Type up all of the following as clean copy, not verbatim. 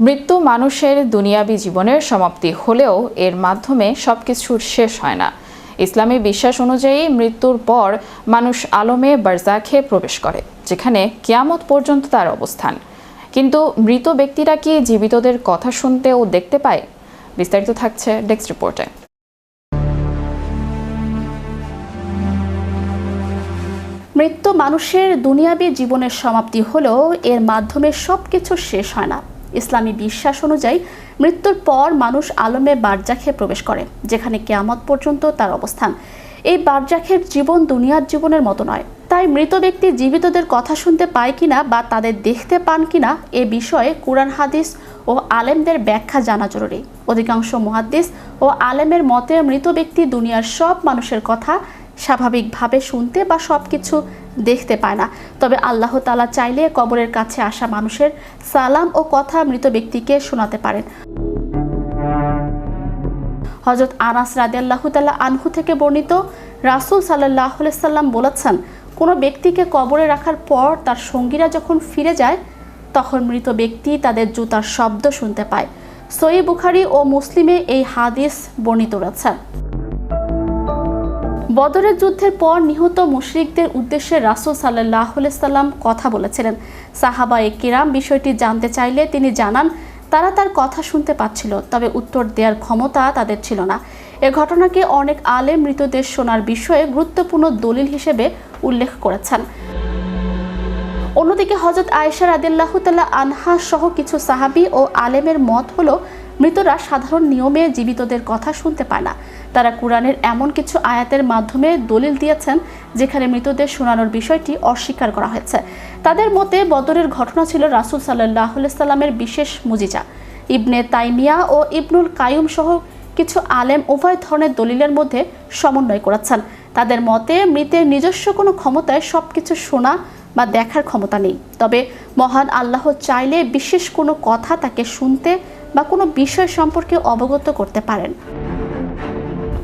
মৃত্যু মানুষের দুনিয়াবী জীবনের সমাপ্তি হলেও এর মাধ্যমে সবকিছুর শেষ হয় না। ইসলামী বিশ্বাস অনুযায়ী মৃত্যুর পর মানুষ আলমে বারজাখে প্রবেশ করে, যেখানে কিয়ামত পর্যন্ত তার অবস্থান। কিন্তু মৃত ব্যক্তিরা কি জীবিতদের কথা শুনতে ও দেখতে পায়? বিস্তারিত থাকছে ডেস্ক রিপোর্টে। মৃত্যু মানুষের দুনিয়াবী জীবনের সমাপ্তি হলেও এর মাধ্যমে সবকিছু শেষ হয় না। ইসলামী বিশ্বাস অনুযায়ী মৃত্যুর পর মানুষ আলমে বারজাখে প্রবেশ করে, যেখানে কিয়ামত পর্যন্ত তার অবস্থান। এই বারজাখের জীবন দুনিয়ার জীবনের মতো নয়। তাই মৃত ব্যক্তি জীবিতদের কথা শুনতে পায় কিনা বা তাদের দেখতে পান কিনা এ বিষয়ে কুরআন হাদিস ও আলেমদের ব্যাখ্যা জানা জরুরি। অধিকাংশ মুহাদ্দিস ও আলেমের মতে মৃত ব্যক্তি দুনিয়ার সব মানুষের কথা স্বাভাবিকভাবে শুনতে বা সবকিছু দেখতে পায় না। তবে আল্লাহ তাআলা চাইলে কবরের কাছে আসা মানুষের সালাম ও কথা মৃত ব্যক্তিকে শোনাতে পারেন। হযরত আনাস রাদিয়াল্লাহু তাআলা আনহু থেকে বর্ণিত, রাসূল সাল্লাল্লাহু আলাইহি সাল্লাম বলেছেন, কোনো ব্যক্তিকে কবরে রাখার পর তার সঙ্গীরা যখন ফিরে যায় তখন মৃত ব্যক্তি তাদের জুতার শব্দ শুনতে পায়। সহিহ বুখারী ও মুসলিমে এই হাদিস বর্ণিত রয়েছে। বদরের যুদ্ধের পর নিহত মুশরিকদের উদ্দেশ্যে রাসূল সাল্লাল্লাহু আলাইহি সাল্লাম কথা বলেছিলেন। সাহাবায়ে কিরাম বিষয়টি জানতে চাইলে তিনি জানান, তারা তার কথা শুনতে পাচ্ছিল, তবে উত্তর দেওয়ার ক্ষমতা তাদের ছিল না। এ ঘটনাকে অনেক আলেম মৃতদের শোনার বিষয়ে গুরুত্বপূর্ণ দলিল হিসেবে উল্লেখ করেছেন। অন্যদিকে হযরত আয়েশা রাদিয়াল্লাহু তাআলা আনহা সহ কিছু সাহাবী ও আলেমের মত হলো, মৃতরা সাধারণ নিয়মে জীবিতদের কথা শুনতে পায় না। তারা কুরআনের এমন কিছু আয়াতের মাধ্যমে দলিল দিয়েছেন যেখানে মৃতদের শোনানোর বিষয়টি অস্বীকার করা হয়েছে। তাদের মতে বদরের ঘটনা ছিল রাসূল সাল্লাল্লাহু আলাইহি সাল্লামের বিশেষ মুজিজা। ইবনে তাইমিয়া ও ইবনুল কাইয়ুম সহ কিছু আলেম উভয় ধরনের দলিলের মধ্যে সমন্বয় করেছেন। তাদের মতে মৃতের নিজস্ব কোনো ক্ষমতায় সবকিছু শোনা বা দেখার ক্ষমতা নেই, তবে মহান আল্লাহ চাইলে বিশেষ কোনো কথা তাকে শুনতে বা কোনো বিষয় সম্পর্কে অবগত করতে পারেন।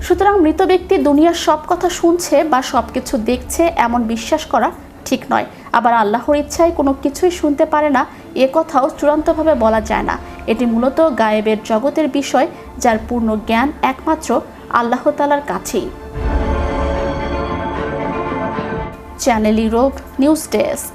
সুতরাং মৃত ব্যক্তি দুনিয়ার সব কথা শুনছে বা সবকিছু দেখছে এমন বিশ্বাস করা ঠিক নয়। আবার আল্লাহর ইচ্ছায় কোনো কিছুই শুনতে পারে না এ কথাও চূড়ান্তভাবে বলা যায় না। এটি মূলত গায়েবের জগতের বিষয়, যার পূর্ণ জ্ঞান একমাত্র আল্লাহ তাআলার কাছেই। Channel Europe news desk.